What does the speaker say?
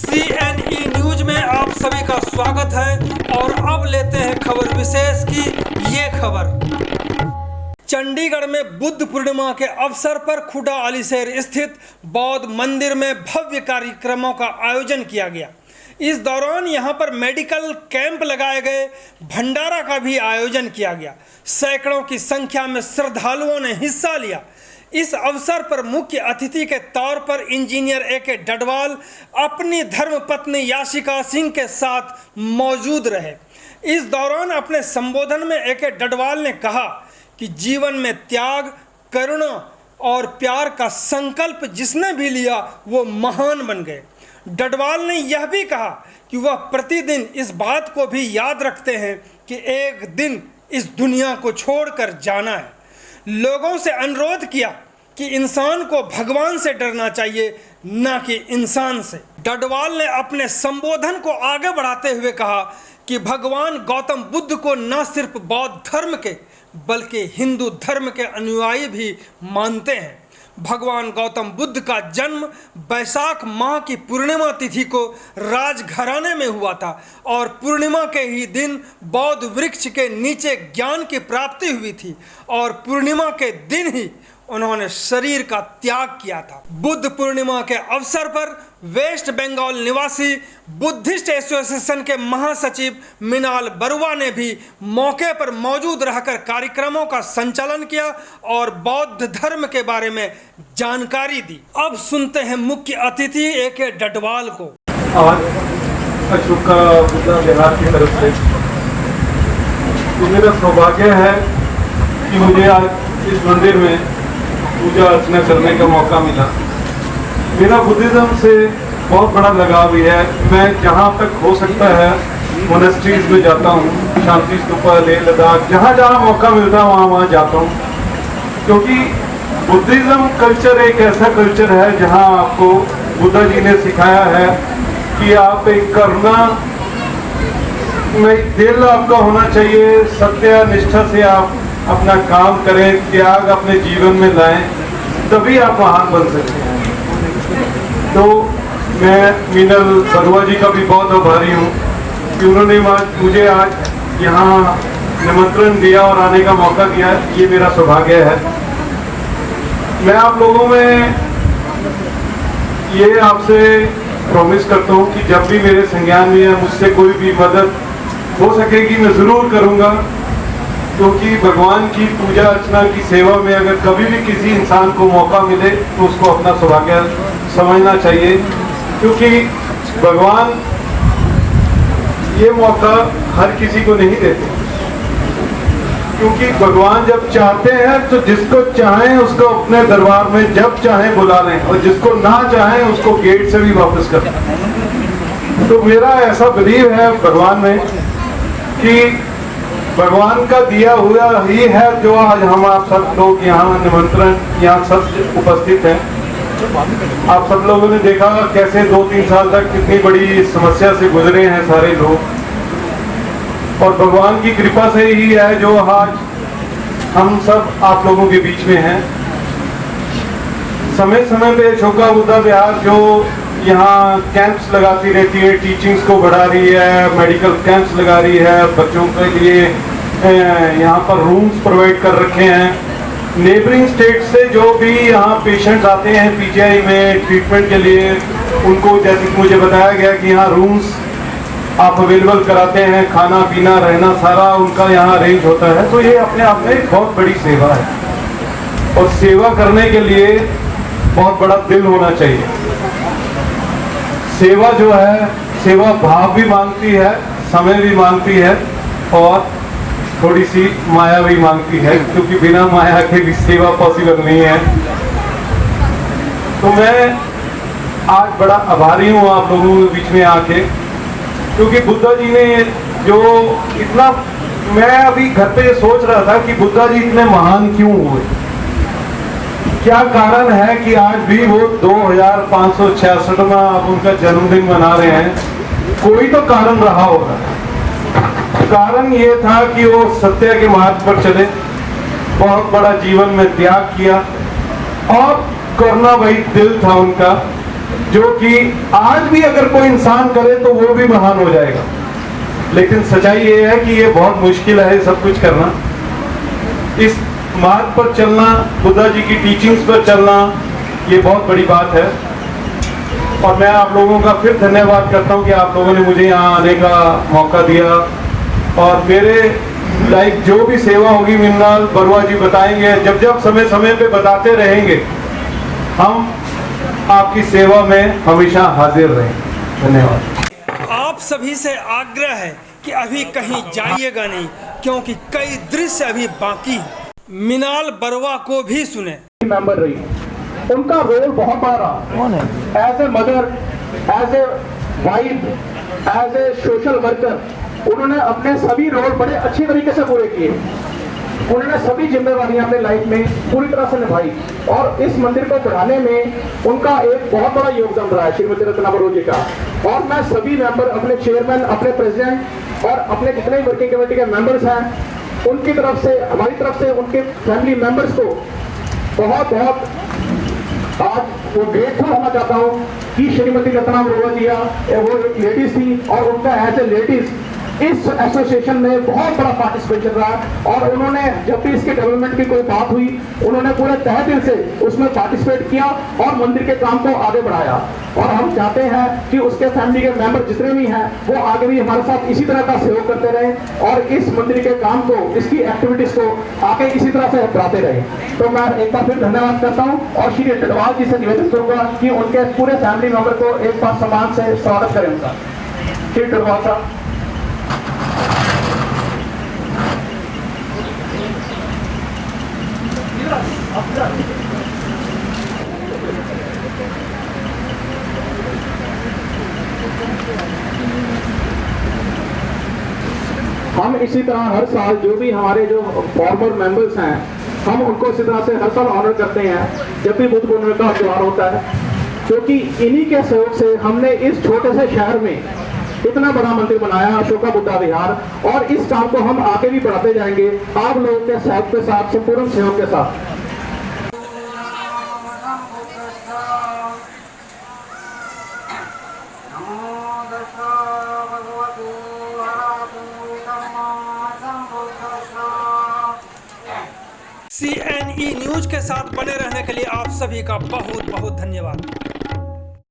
CNE news में आप सभी का स्वागत है और अब लेते हैं खबर विशेष की ये खबर। चंडीगढ़ में बुद्ध पूर्णिमा के अवसर पर खुडा अलीशेर स्थित बौद्ध मंदिर में भव्य कार्यक्रमों का आयोजन किया गया। इस दौरान यहां पर मेडिकल कैंप लगाए गए, भंडारा का भी आयोजन किया गया। सैकड़ों की संख्या में श्रद्धालुओं ने हिस्सा लिया। इस अवसर पर मुख्य अतिथि के तौर पर इंजीनियर A.K. डडवाल अपनी धर्मपत्नी याशिका सिंह के साथ मौजूद रहे। इस दौरान अपने संबोधन में A.K. डडवाल ने कहा कि जीवन में त्याग, करुणा और प्यार का संकल्प जिसने भी लिया वो महान बन गए। डडवाल ने यह भी कहा कि वह प्रतिदिन इस बात को भी याद रखते हैं कि एक दिन इस दुनिया को छोड़कर जाना है। लोगों से अनुरोध किया कि इंसान को भगवान से डरना चाहिए, न कि इंसान से। डडवाल ने अपने संबोधन को आगे बढ़ाते हुए कहा कि भगवान गौतम बुद्ध को न सिर्फ बौद्ध धर्म के बल्कि हिंदू धर्म के अनुयायी भी मानते हैं। भगवान गौतम बुद्ध का जन्म बैसाख माह की पूर्णिमा तिथि को राजघराने में हुआ था और पूर्णिमा के ही दिन बौद्ध वृक्ष के नीचे ज्ञान की प्राप्ति हुई थी और पूर्णिमा के दिन ही उन्होंने शरीर का त्याग किया था। बुद्ध पूर्णिमा के अवसर पर वेस्ट बंगाल निवासी बुद्धिस्ट एसोसिएशन के महासचिव मिनाल बरुआ ने भी मौके पर मौजूद रहकर कार्यक्रमों का संचालन किया और बौद्ध धर्म के बारे में जानकारी दी। अब सुनते हैं मुख्य अतिथि A.K. डडवाल को। आज अशोका बुद्धा विहार की तरफ से तो मेरा सौभाग्य है कि मुझे आज इस मंदिर में पूजा अर्चना करने का मौका मिला। मेरा बुद्धिज्म से बहुत बड़ा लगाव है। मैं जहाँ तक हो सकता है मोनेस्ट्रीज में जाता हूँ, शांति स्तूपा, लेह लद्दाख, जहाँ जहाँ मौका मिलता है वहाँ वहाँ जाता हूँ, क्योंकि बुद्धिज्म कल्चर एक ऐसा कल्चर है जहाँ आपको बुद्धा जी ने सिखाया है कि आप एक करुणा में दिल आपका होना चाहिए, सत्य निष्ठा से आप अपना काम करें, त्याग अपने जीवन में लाएं, तभी आप महान बन सकते हैं। तो मैं मिनल बरुआ जी का भी बहुत आभारी हूँ कि उन्होंने मुझे आज यहाँ निमंत्रण दिया और आने का मौका दिया। ये मेरा सौभाग्य है। मैं आप लोगों में ये आपसे प्रॉमिस करता हूँ कि जब भी मेरे संज्ञान में या मुझसे कोई भी मदद हो सकेगी मैं ज़रूर करूँगा, क्योंकि भगवान की पूजा अर्चना की सेवा में अगर कभी भी किसी इंसान को मौका मिले तो उसको अपना सौभाग्य समझना चाहिए, क्योंकि भगवान ये मौका हर किसी को नहीं देते। क्योंकि भगवान जब चाहते हैं तो जिसको चाहें उसको अपने दरबार में जब चाहें बुला लें और जिसको ना चाहें उसको गेट से भी वापस कर दें। तो मेरा ऐसा बिलीव है भगवान में कि भगवान का दिया हुआ ही है जो आज हम आप सब लोग यहाँ निमंत्रण यहाँ सब उपस्थित हैं। आप सब लोगों ने देखा कैसे 2-3 साल तक कितनी बड़ी समस्या से गुजरे हैं सारे लोग, और भगवान की कृपा से ही है जो आज हम सब आप लोगों के बीच में हैं। समय समय पे अशोका बुद्धा विहार जो यहाँ कैंप्स लगाती रहती है, टीचिंग्स को बढ़ा रही है, मेडिकल कैंप्स लगा रही है, बच्चों के लिए यहाँ पर रूम्स प्रोवाइड कर रखे हैं। नेबरिंग स्टेट से जो भी यहाँ पेशेंट्स आते हैं PGI में ट्रीटमेंट के लिए, उनको जैसे कि मुझे बताया गया कि यहाँ रूम्स आप अवेलेबल कराते हैं, खाना पीना रहना सारा उनका यहाँ अरेंज होता है। तो ये अपने आप में एक बहुत बड़ी सेवा है और सेवा करने के लिए बहुत बड़ा दिल होना चाहिए। सेवा जो है, सेवा भाव भी मांगती है, समय भी मांगती है और थोड़ी सी माया भी मांगती है, क्योंकि बिना माया के भी सेवा पॉसिबल नहीं है। तो मैं आज बड़ा आभारी हूँ आप लोगों के बीच में आके, क्योंकि बुद्धा जी ने जो इतना, मैं अभी घर पे सोच रहा था कि बुद्धा जी इतने महान क्यों हुए, क्या कारण है कि आज भी वो 2566वां आप उनका जन्मदिन मना रहे हैं। कोई तो कारण रहा होगा। कारण ये था कि वो सत्य के मार्ग पर चले, बहुत बड़ा जीवन में त्याग किया और करना वही दिल था उनका जो कि आज भी अगर कोई इंसान करे तो वो भी महान हो जाएगा। लेकिन सच्चाई ये है कि ये बहुत मुश्किल है सब कुछ करना। इस मार्ग पर चलना, बुद्धा जी की टीचिंग्स पर चलना, ये बहुत बड़ी बात है। और मैं आप लोगों का फिर धन्यवाद करता हूं कि आप लोगों ने मुझे यहाँ आने का मौका दिया। और मेरे लाइक जो भी सेवा होगी मिन्नाल बरुआ जी बताएंगे, जब जब समय समय पे बताते रहेंगे। हम आपकी सेवा में हमेशा हाजिर रहें। धन्यवाद। आप सभी से आग्रह है कि अभी कहीं जाइएगा नहीं, क्योंकि कई दृश्य अभी बाकी हैं। मिनाल बरुआ को भी सुने। मेंबर रही, उनका रोल बहुत बड़ा रहा। As a mother, as a wife, as a social worker, उन्होंने अपने सभी रोल बड़े अच्छी तरीके से पूरे किए। उन्होंने सभी जिम्मेवारियां अपने लाइफ में पूरी तरह से निभाई और इस मंदिर को बढ़ाने में उनका एक बहुत बड़ा योगदान रहा है श्रीमती रत्ना बरुआ जी का। और मैं सभी मेंबर, अपने चेयरमैन, अपने प्रेसिडेंट और अपने जितने भी वर्किंग कमेटी के मेंबर्स हैं, उनकी तरफ से, हमारी तरफ से, उनके फैमिली मेंबर्स को बहुत बहुत आज वो ग्रेटफुल होना चाहता हूँ कि श्रीमती रत्ना बरुआ जी वो लेडीज थी और उनका एज ए लेडीज इस एसोसिएशन में बहुत बड़ा पार्टिसिपेशन रहा। और उन्होंने जब भी इसके डेवलपमेंट की कोई बात हुई, उन्होंने पूरे तहे दिल से उसमें पार्टिसिपेट किया और मंदिर के काम को आगे बढ़ाया। और हम चाहते हैं कि उसके फैमिली के मेंबर जितने भी हैं वो आगे भी हमारे साथ इसी तरह का सहयोग करते रहें और इस मंदिर के काम को, इसकी एक्टिविटीज को आगे इसी तरह से बढ़ाते रहें। तो मैं एक बार फिर धन्यवाद करता हूँ और श्री डडवाल जी से निवेदन करूंगा कि उनके पूरे फैमिली मेंबर को एक बार सम्मान से स्वागत करें उनका। श्री डडवाल साहब। हम इसी तरह हर साल जो भी हमारे जो फॉर्मर मेंबर्स हैं, हम उनको इसी तरह से हर साल ऑनर करते हैं जब भी बुद्ध पूर्णिमा का त्योहार होता है, क्योंकि इन्हीं के सहयोग से हमने इस छोटे से शहर में इतना बड़ा मंदिर बनाया, अशोका बुद्धा विहार। और इस काम को हम आगे भी बढ़ाते जाएंगे आप लोगों के सहयोग के साथ, संपूर्ण सहयोग के साथ। CNE न्यूज के साथ बने रहने के लिए आप सभी का बहुत बहुत धन्यवाद।